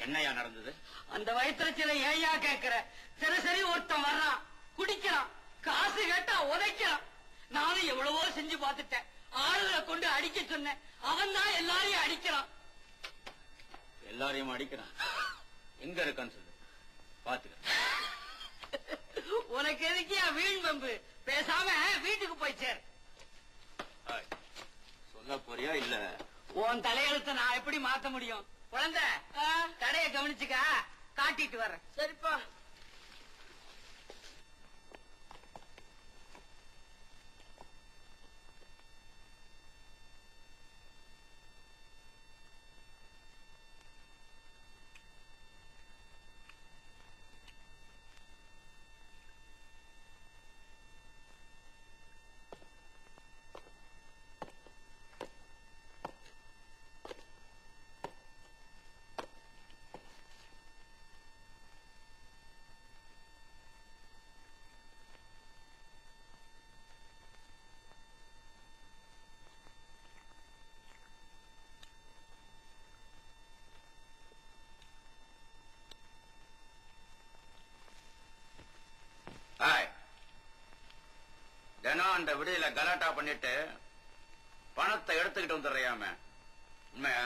என்னையா நடந்தது? அந்த வயிற்றுல ஏயா கேட்கிற? சரி ஒருத்தன் வர்றான், குடிக்கிறான், காசு கேட்டா உதைக்கிறான். நானும் எவ்வளவோ செஞ்சு பார்த்துட்டேன். ஆளுகளை கொண்டு அடிக்க சொன்னேன், அவன் தான் எல்லாரையும் அடிக்கிறான். எல்லாரையும் அடிக்கிறான்? எங்க இருக்கான்னு சொல்லு, பாத்துக்க. உனக்கு எதுக்கியா வீண் பம்பு? பேசாம வீட்டுக்கு போய் சேர். சொல்ல போறியா இல்ல? உன் தலையெழுத்த நான் எப்படி மாத்த முடியும்? குழந்தை, கடையை கவனிச்சுக்க, காட்டிட்டு வர்றேன். சரிப்பா. தினம் அந்த விடுதியில கலாட்டா பண்ணிட்டு பணத்தை எடுத்துக்கிட்டு வந்துடுறியாம, உண்மையா?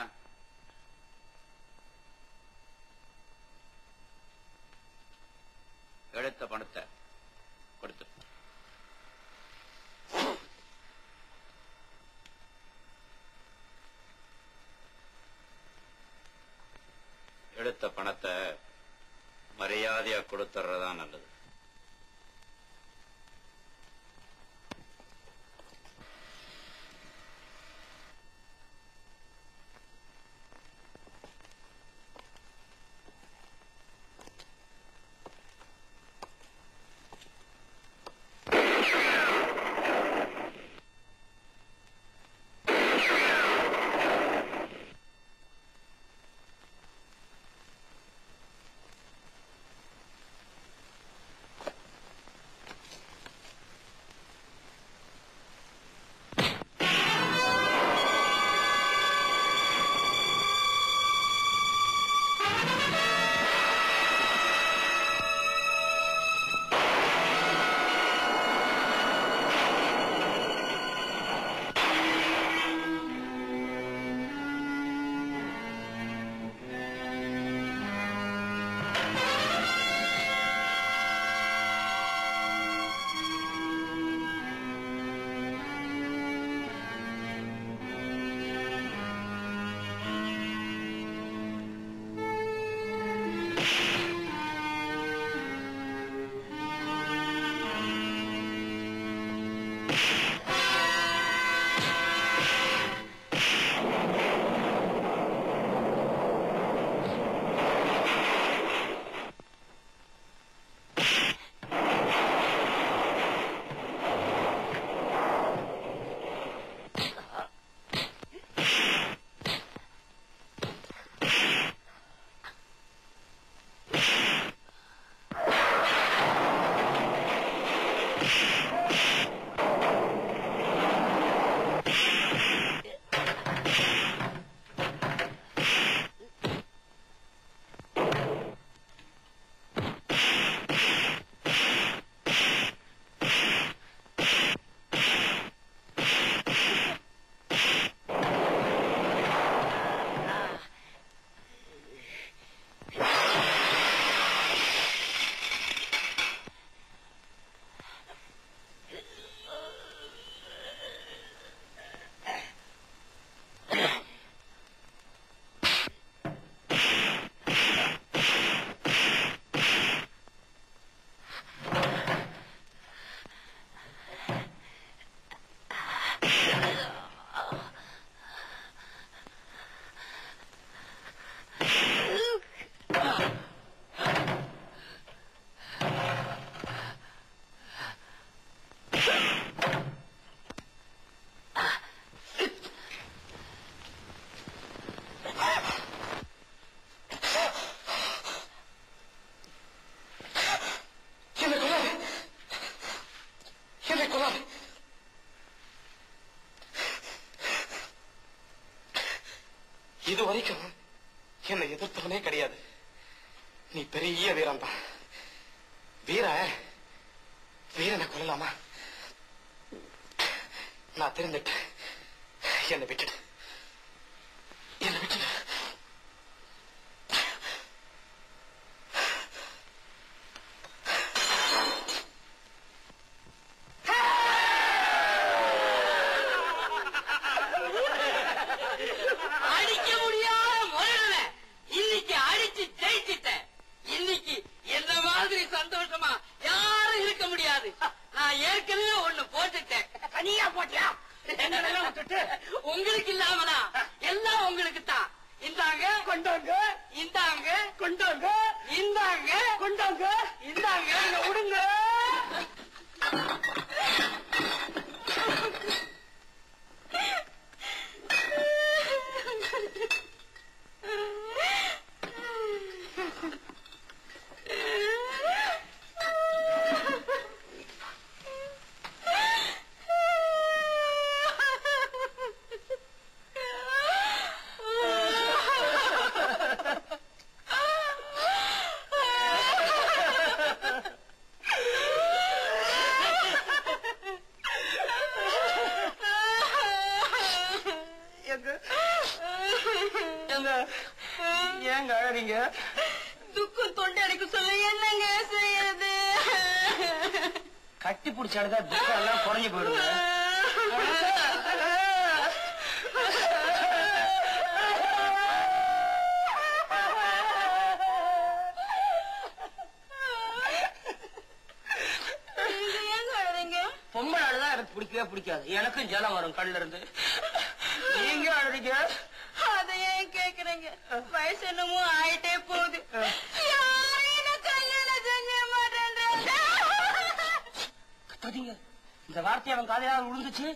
எடுத்த பணத்தை கொடுத்து. எடுத்த பணத்தை மரியாதையா கொடுத்துறதா நல்லது. என்னை எதிர்த்தவனே கிடையாது. நீ பெரிய வீரன் தான். வீரனை கொல்லலாமா? நான் தெரிஞ்சுட்டேன். என்னை விட்டுடு. அடிக்க முடியாத முதல்ல இன்னைக்கு அடிச்சு ஜெயிச்சிட்டேன். இன்னைக்கு என்ன மாதிரி சந்தோஷமா யாரும் இருக்க முடியாது. நான் ஏற்கனவே ஒண்ணு போட்டுட்டேன். தனியா போட்டியா? உங்களுக்கு இல்லாமலா? எல்லாம் உங்களுக்கு தான். இந்தாங்க கொண்டாங்க, இந்தாங்க கொண்டாங்க, இந்தாங்க கொண்டாங்க, இந்தாங்க விடுங்க. ஏங்க அழறீங்க? துக்கம் தொண்டை அடைக்க சொல்ல என்னங்க செய்யறது? கட்டி பிடிச்சாடுதா துக்கம் எல்லாம் குறைஞ்சு போயிடுங்க. பொம்பளை அழுதா எனக்கு பிடிக்கவே பிடிக்காது. எனக்கும் ஜலம் வரும் கண்ணுல இருந்து. நீங்க அழுறீங்க? அத ஏன் கேக்குறீங்க? வயசு என்னமோ ஆயிட்டே போகுது. கத்தாதீங்க. இந்த வார்த்தை அவன் காதையாக விழுந்துச்சு.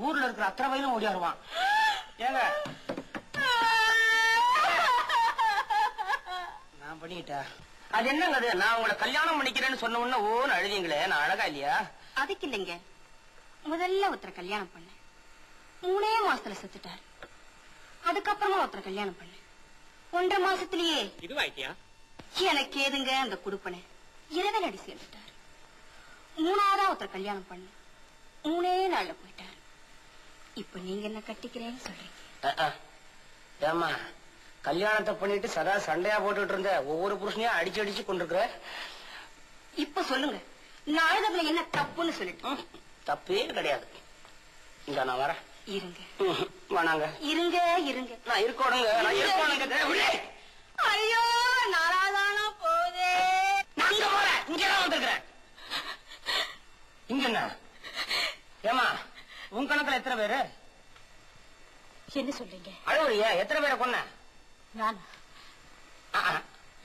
ஊர்ல இருக்கிற அத்தனை வயலும் ஓடியாருவான். ஏங்க நான் பண்ணிக்கிட்டேன். அது என்னங்க அது? நான் உங்களை கல்யாணம் பண்ணிக்கிறேன்னு சொன்ன உடனே ஓன்னு அழுவீங்களே, நான் அழகா இல்லையா? அதுக்கு இல்லைங்க, முதல்ல ஒருத்தரை கல்யாணம் பண்ண 3 மாசத்துல செத்துட்டாரு. அதுக்கப்புறமா ஒருத்தரை கல்யாணம் பண்ண 1.5 மாசத்திலேயே இதுவாயிட்டியா? எனக்கு ஏதுங்க அந்த குடுப்பனை இரவில் அடி சேர்ந்துட்டாரு. 3ஆவதா ஒருத்தரை கல்யாணம் பண்ண 3 நாள்ல போயிட்டாரு. இப்ப நீங்க என்ன கட்டிக்கிறேன்னு சொல்றீங்க? ஏமா கல்யாணத்தை பண்ணிட்டு சதா சண்டையா போட்டுட்டு இருந்த ஒவ்வொரு புருஷனையும் அடிச்சு அடிச்சு கொண்டிருக்கிற. இப்ப சொல்லுங்க, நான் அழுததுல என்ன தப்புன்னு சொல்லிட்டு. தப்பே கிடையாது. இங்க நான் வரேன். இருங்க வேணாங்க. இருங்க இருங்க. நான் இருக்கணுங்க, நான் இருக்கணுங்க. ஐயோ நாளாதானா போதே. நான் இங்க போறேன். இங்கதான் வந்திருக்கிறேன். இங்க என்ன? ஏமா உன் கணக்குல எத்தனை பேரு? என்ன சொல்றீங்க? அழுவுறியா? எத்தனை பேரை கொன்ன? நானா?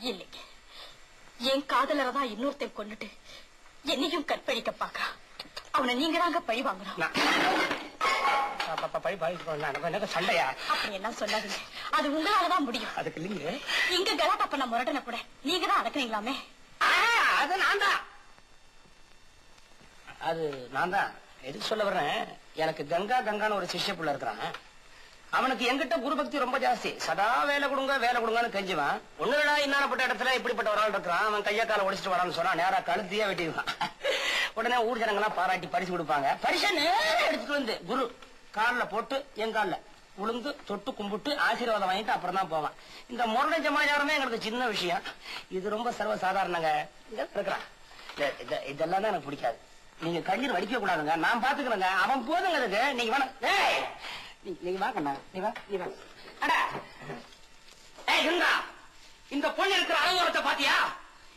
இல்லைங்க, என் காதலரை தான் இன்னொருத்தர் கொண்டுட்டு என்னையும் கற்பழிக்க பாக்கா. அவனை நீங்க தாங்க பழி வாங்கணும். சண்டையா? அப்படி எல்லாம் சொல்லாதீங்க, அது உங்களாலதான் முடியும். அதுக்கு இல்லைங்க, இங்க கலாட்டா பண்ண முரட்டன கூட நீங்க தான் அடக்குறீங்களாமே. அது நான் தான். அது நான் தான். எதுக்கு சொல்ல வர்றேன், எனக்கு கங்கா கங்கான்னு ஒரு சிஷ்ய புள்ள இருக்கிறான். அவனுக்கு எங்கிட்ட குரு பக்தி ரொம்ப ஜாஸ்தி. சதா வேலை கொடுங்கன்னு கெஞ்சுவான். ஒண்ணுடா இன்னானப்பட்ட இடத்துல இப்படிப்பட்ட ஒரு ஆள் இருக்கிறான். அவன் கைய கால ஒடிச்சிட்டு வரான்னு சொன்னா நேரா கழுத்தியே வெட்டிடுவான். உடனே ஊர் ஜனங்கெல்லாம் பாராட்டி பரிசு கொடுப்பாங்க. பரிசை நேரம் எடுத்துட்டு வந்து குரு காலில் போட்டு என் காலில் உளுந்து தொட்டு கும்பிட்டு ஆசீர்வாதம் வாங்கிட்டு அப்புறம் தான் போவான். இந்த முரண சமாச்சாரமே எங்களுக்கு சின்ன விஷயம். இது ரொம்ப சர்வ சாதாரணங்க. இருக்கிறான். இதெல்லாம் தான் எனக்கு பிடிக்காது. நீங்க கண்ணீர் வடிக்க கூடாதுங்க. நான் பாத்துக்கிறேங்க. அவன் போதுங்க அதுக்கு. நீங்க வேணா நீங்க வாங்கண்ணா. நீ வா. இந்த பொண்ணு இருக்கிற அனுபவத்தை பாத்தியா?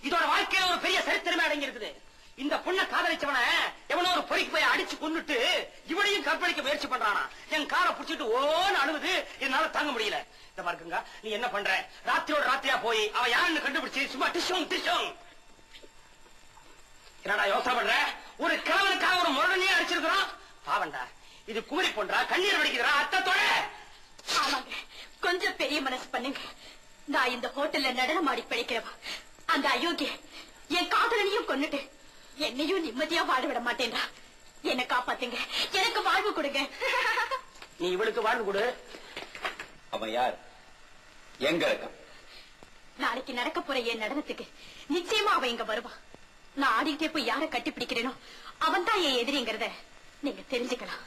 இதோட வாழ்க்கையில ஒரு பெரிய சரித்திரமே அடங்கி இருக்குது. இந்த பொண்ணை காதலிச்சவன எவனோ ஒரு பொறிக்கு போய் அடிச்சு கொண்டுட்டு இவனையும் கற்பழிக்க முயற்சி பண்றானா. என் காரை புடிச்சிட்டு ஓன்னு அழுகுது. என்னால தாங்க முடியல. இந்த பாருங்க, நீ என்ன பண்ற? ராத்திரியோட ராத்திரியா போய் அவ யாருன்னு கண்டுபிடிச்சு சும்மா டிஷும் என்னடா யோசனை பண்ற? ஒரு கிழவனுக்காக ஒரு முரடனையே அடிச்சிருக்கிறான். பாவண்டா, இது குமரி போன்றா கண்ணீர் வடிக்குதுடா அத்தத்தோட. ஆமாங்க, கொஞ்சம் பெரிய மனசு பண்ணுங்க. நான் இந்த ஹோட்டல்ல நடனம் ஆடி பிழைக்கிறவா. அந்த அயோக்கிய என் காதலனையும் கொன்னுட்டு என்னையும் நிம்மதியா வாழ விட மாட்டேன்டா. என்ன காப்பாத்துங்க, எனக்கு வாழ்வு கொடுங்க. நீ இவளுக்கு வாழ்வு கொடு. அவன் யார்? எங்க இருக்கான்? நாளைக்கு நடக்க போற என் நடனத்துக்கு நிச்சயமா அவன் இங்க வருவான். நான் ஆடிக்கிட்டே போய் யாரை கட்டி பிடிக்கிறேனோ அவன் தான் என் எதிரிங்கிறத நீங்க தெரிஞ்சுக்கலாம்.